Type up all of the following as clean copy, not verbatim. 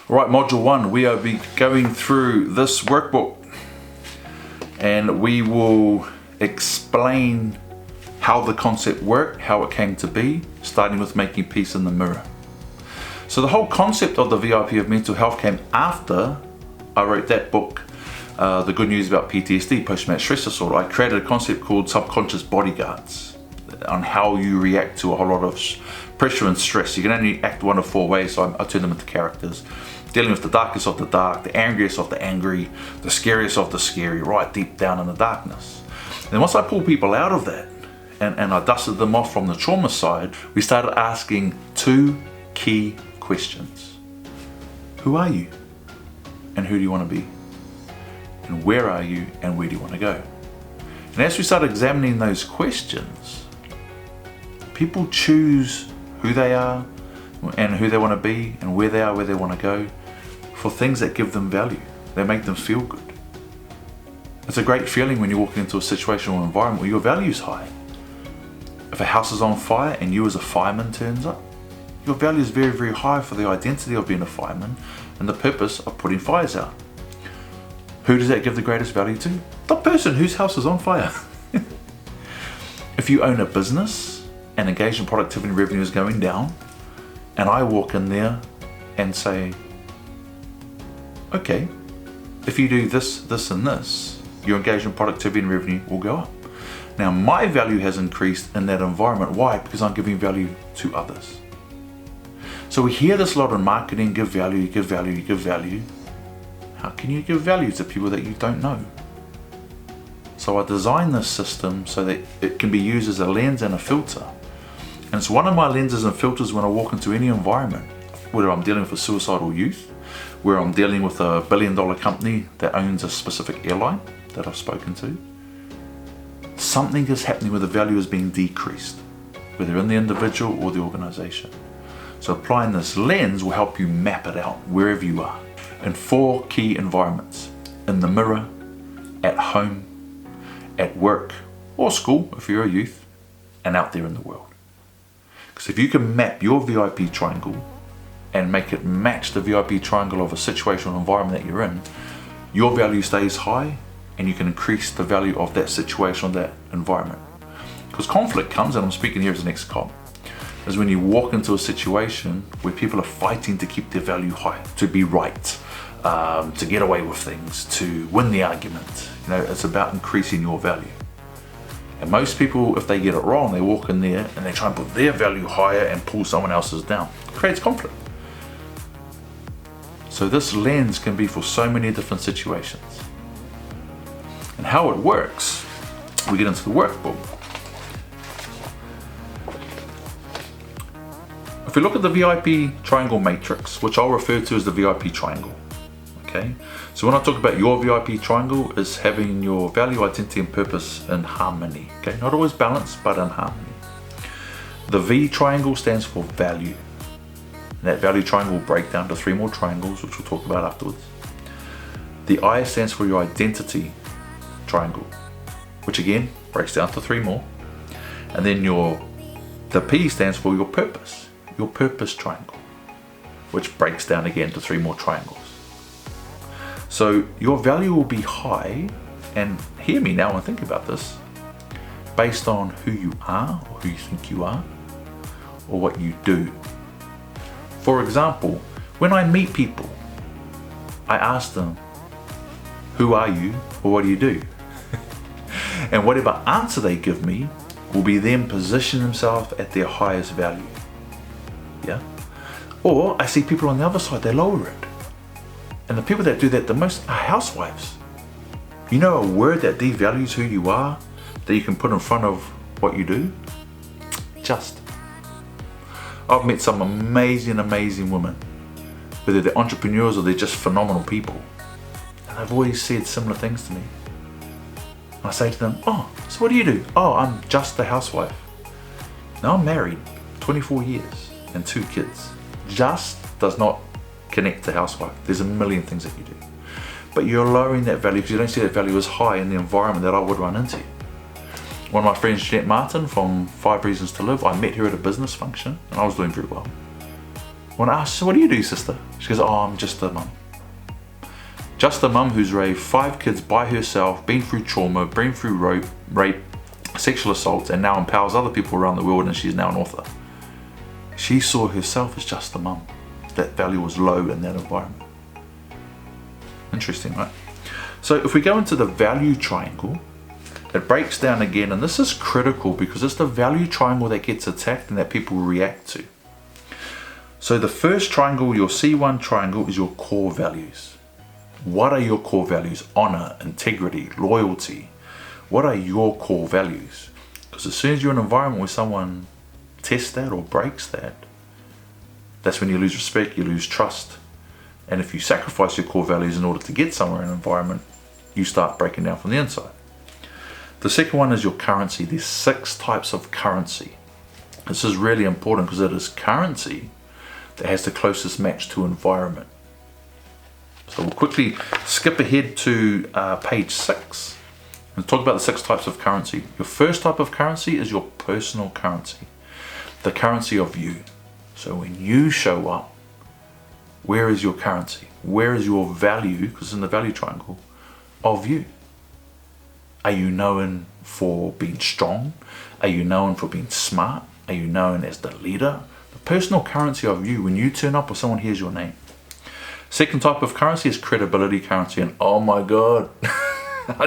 Right, module 1, we will be going through this workbook and we will explain how the concept worked, how it came to be, starting with making peace in the mirror. So the whole concept of the VIP of mental health came after I wrote that book, The Good News About PTSD, Post-Traumatic Stress Disorder. I created a concept called subconscious bodyguards on how you react to a whole lot of pressure and stress. You can only act one of 4 ways, so I turn them into characters. Dealing with the darkest of the dark, the angriest of the angry, the scariest of the scary, right deep down in the darkness. And once I pulled people out of that and I dusted them off from the trauma side, we started asking 2 key questions. Who are you? And who do you want to be? And where are you and where do you want to go? And as we start examining those questions, people choose who they are and who they want to be and where they are, where they want to go, for things that give them value. They make them feel good. It's a great feeling when you walk into a situation or environment where your value's high. If a house is on fire and you as a fireman turns up, your value is very, very high for the identity of being a fireman and the purpose of putting fires out. Who does that give the greatest value to? The person whose house is on fire. If you own a business and engagement, productivity and revenue is going down, and I walk in there and say, okay, if you do this, this and this, your engagement, productivity and revenue will go up. Now my value has increased in that environment. Why? Because I'm giving value to others. So we hear this a lot in marketing, give value, give value, give value. How can you give value to people that you don't know? So I designed this system so that it can be used as a lens and a filter. And it's one of my lenses and filters when I walk into any environment, whether I'm dealing with a suicidal youth, where I'm dealing with a $1 billion company that owns a specific airline that I've spoken to. Something is happening where the value is being decreased, whether in the individual or the organization. So applying this lens will help you map it out wherever you are in 4 key environments: in the mirror, at home, at work or school if you're a youth, and out there in the world. Because if you can map your VIP triangle and make it match the VIP triangle of a situational environment that you're in, your value stays high and you can increase the value of that situation, that environment. Because conflict comes, and I'm speaking here as an ex-cop, is when you walk into a situation where people are fighting to keep their value high, to be right, to get away with things, to win the argument. You know, it's about increasing your value. And most people, if they get it wrong, they walk in there and they try and put their value higher and pull someone else's down. It creates conflict. So this lens can be for so many different situations. And how it works, we get into the workbook. If we look at the VIP triangle matrix, which I'll refer to as the VIP triangle, okay? So when I talk about your VIP triangle, is having your value, identity and purpose in harmony, okay? Not always balanced, but in harmony. The V triangle stands for value. And that value triangle will break down to 3 more triangles, which we'll talk about afterwards. The I stands for your identity triangle, which again breaks down to 3 more. And then the P stands for your purpose triangle, which breaks down again to 3 more triangles. So your value will be high, and hear me now and think about this, based on who you are or who you think you are or what you do. For example, when I meet people, I ask them, who are you or what do you do? And whatever answer they give me will be them position themselves at their highest value. Yeah? Or I see people on the other side, they lower it. And the people that do that the most are housewives. You know a word that devalues who you are, that you can put in front of what you do? Just. I've met some amazing women, whether they're entrepreneurs or they're just phenomenal people. And they've always said similar things to me. And I say to them, oh, so what do you do? Oh, I'm just a housewife. Now I'm married, 24 years and 2 kids. Just does not connect to housewife. There's a million things that you do. But you're lowering that value because you don't see that value as high in the environment that I would run into. One of my friends, Jeanette Martin from 5 Reasons to Live, I met her at a business function and I was doing very well. When I asked, so what do you do, sister? She goes, oh, I'm just a mum. Just a mum who's raised 5 kids by herself, been through trauma, been through rape, sexual assault, and now empowers other people around the world, and she's now an author. She saw herself as just a mum. That value was low in that environment. Interesting, right? So if we go into the value triangle, it breaks down again, and this is critical because it's the value triangle that gets attacked and that people react to. So the first triangle, your C1 triangle, is your core values. What are your core values? Honor, integrity, loyalty. What are your core values? Because as soon as you're in an environment where someone tests that or breaks that, that's when you lose respect, you lose trust. And if you sacrifice your core values in order to get somewhere in an environment, you start breaking down from the inside. The second one is your currency. There's 6 types of currency. This is really important because it is currency that has the closest match to environment. So we'll quickly skip ahead to page 6 and talk about the 6 types of currency. Your first type of currency is your personal currency, the currency of you. So when you show up, where is your currency? Where is your value, because it's in the value triangle, of you? Are you known for being strong? Are you known for being smart? Are you known as the leader? The personal currency of you, when you turn up or someone hears your name. Second type of currency is credibility currency, and oh my God,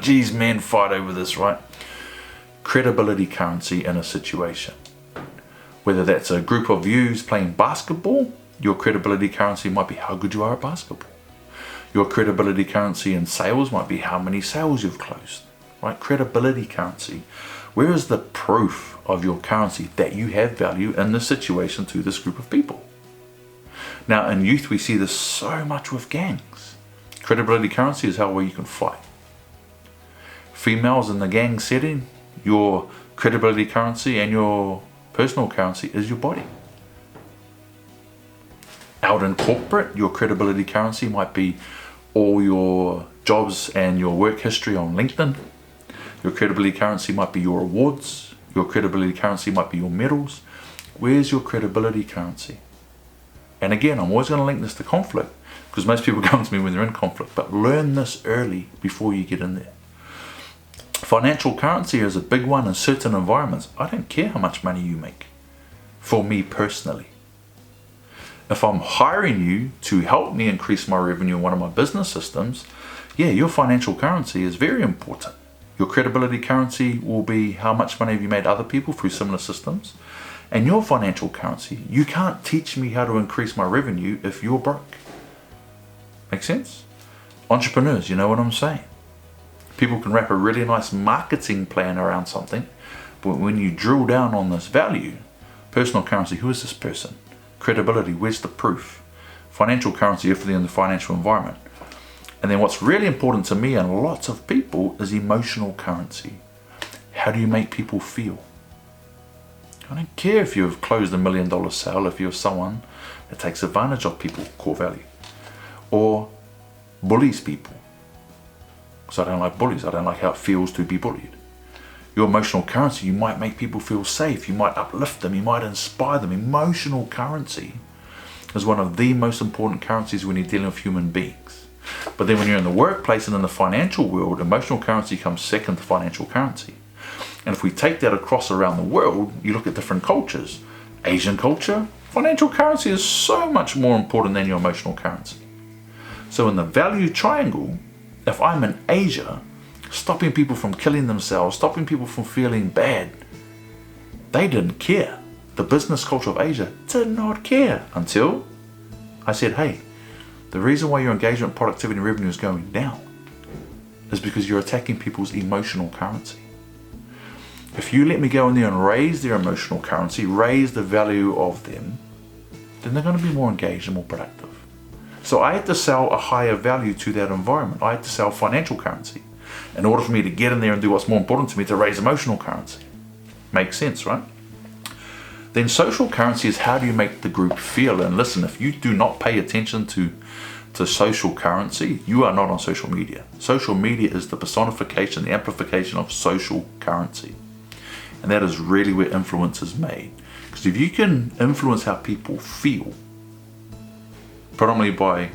geez, men fight over this, right? Credibility currency in a situation. Whether that's a group of yous playing basketball, your credibility currency might be how good you are at basketball. Your credibility currency in sales might be how many sales you've closed, right? Credibility currency. Where is the proof of your currency that you have value in this situation to this group of people? Now in youth we see this so much with gangs. Credibility currency is how well you can fight. Females in the gang setting, your credibility currency and your personal currency is your body. Out in corporate, your credibility currency might be all your jobs and your work history on LinkedIn. Your credibility currency might be your awards. Your credibility currency might be your medals. Where's your credibility currency? And again, I'm always going to link this to conflict because most people come to me when they're in conflict, but learn this early before you get in there. Financial currency is a big one in certain environments. I don't care how much money you make, for me personally. If I'm hiring you to help me increase my revenue in one of my business systems, yeah, your financial currency is very important. Your credibility currency will be how much money have you made other people through similar systems. And your financial currency, you can't teach me how to increase my revenue if you're broke. Make sense? Entrepreneurs, you know what I'm saying? People can wrap a really nice marketing plan around something, but when you drill down on this value, personal currency, who is this person? Credibility, where's the proof? Financial currency, if they're in the financial environment. And then what's really important to me and lots of people is emotional currency. How do you make people feel? I don't care if you've closed $1 million sale, if you're someone that takes advantage of people, core value, or bullies people. So I don't like bullies. I don't like how it feels to be bullied. Your emotional currency, you might make people feel safe. You might uplift them. You might inspire them. Emotional currency is one of the most important currencies when you're dealing with human beings. But then when you're in the workplace and in the financial world, emotional currency comes second to financial currency. And if we take that across around the world, you look at different cultures. Asian culture, financial currency is so much more important than your emotional currency. So in the value triangle, if I'm in Asia, stopping people from killing themselves, stopping people from feeling bad, they didn't care. The business culture of Asia did not care until I said, hey, the reason why your engagement, productivity, and revenue is going down is because you're attacking people's emotional currency. If you let me go in there and raise their emotional currency, raise the value of them, then they're going to be more engaged and more productive. So I had to sell a higher value to that environment. I had to sell financial currency in order for me to get in there and do what's more important to me, to raise emotional currency. Makes sense, right? Then social currency is how do you make the group feel? And listen, if you do not pay attention to social currency, you are not on social media. Social media is the personification, the amplification of social currency. And that is really where influence is made. Because if you can influence how people feel, predominantly by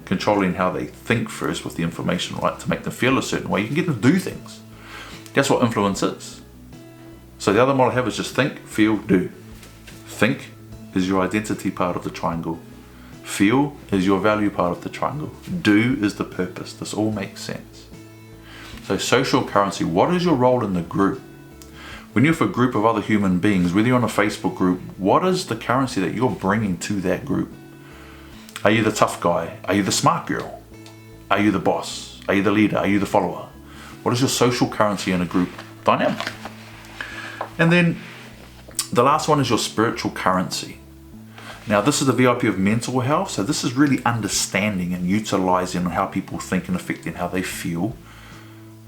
controlling how they think first with the information, right, to make them feel a certain way. You can get them to do things. That's what influence is. So the other model I have is just think, feel, do. Think is your identity part of the triangle. Feel is your value part of the triangle. Do is the purpose. This all makes sense. So social currency, what is your role in the group? When you're with a group of other human beings, whether you're on a Facebook group, what is the currency that you're bringing to that group? Are you the tough guy? Are you the smart girl? Are you the boss? Are you the leader? Are you the follower? What is your social currency in a group dynamic? And then the last one is your spiritual currency. Now this is the VIP of mental health, so this is really understanding and utilizing how people think and affecting how they feel,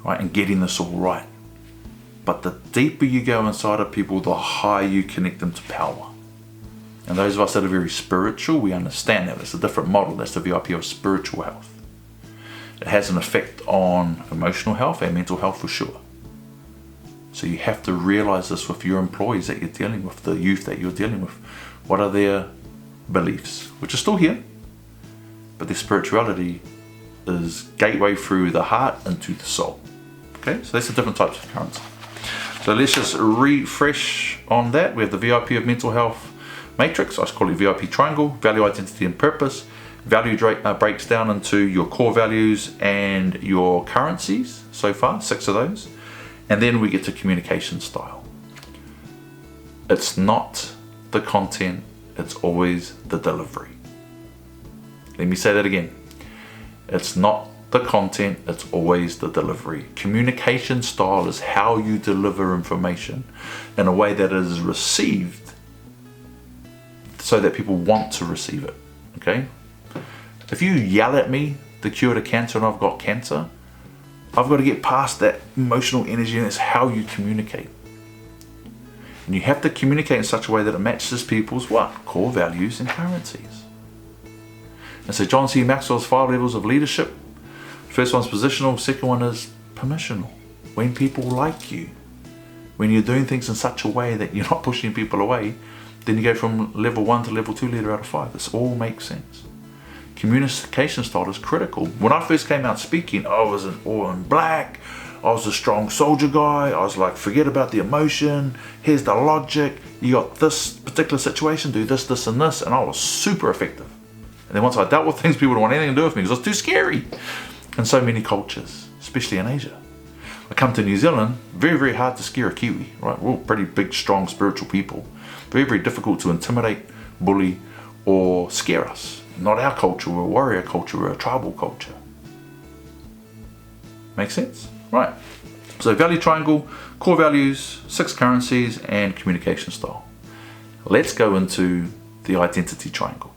right, and getting this all right. But the deeper you go inside of people, the higher you connect them to power. And those of us that are very spiritual, we understand that. It's a different model. That's the VIP of spiritual health. It has an effect on emotional health and mental health for sure. So you have to realize this with your employees that you're dealing with, the youth that you're dealing with. What are their beliefs, which are still here, but their spirituality is gateway through the heart into the soul. Okay, so that's the different types of currency. So let's just refresh on that. We have the VIP of mental health matrix. I call it VIP triangle, value, identity, and purpose. Value breaks down into your core values and your currencies so far, 6 of those. And then we get to communication style. It's not the content, it's always the delivery. Let me say that again. It's not the content, it's always the delivery. Communication style is how you deliver information in a way that it is received so that people want to receive it. Okay? If you yell at me the cure to cancer and I've got cancer, I've got to get past that emotional energy, and it's how you communicate. And you have to communicate in such a way that it matches people's what? Core values and currencies. And so John C. Maxwell's 5 levels of leadership. First one's positional, second one is permissional. When people like you, when you're doing things in such a way that you're not pushing people away, then you go from level 1 to level 2 leader out of 5. This all makes sense. Communication style is critical. When I first came out speaking, I was all in black. I was a strong soldier guy. I was like, forget about the emotion. Here's the logic. You got this particular situation, do this, this, and this. And I was super effective. And then once I dealt with things, people didn't want anything to do with me because it was too scary. In so many cultures, especially in Asia. I come to New Zealand, very, very hard to scare a Kiwi, right? We're all pretty big, strong, spiritual people. Very, very difficult to intimidate, bully, or scare us. Not our culture, we're a warrior culture, we're a tribal culture. Make sense? Right. So value triangle, core values, 6 currencies, and communication style. Let's go into the identity triangle.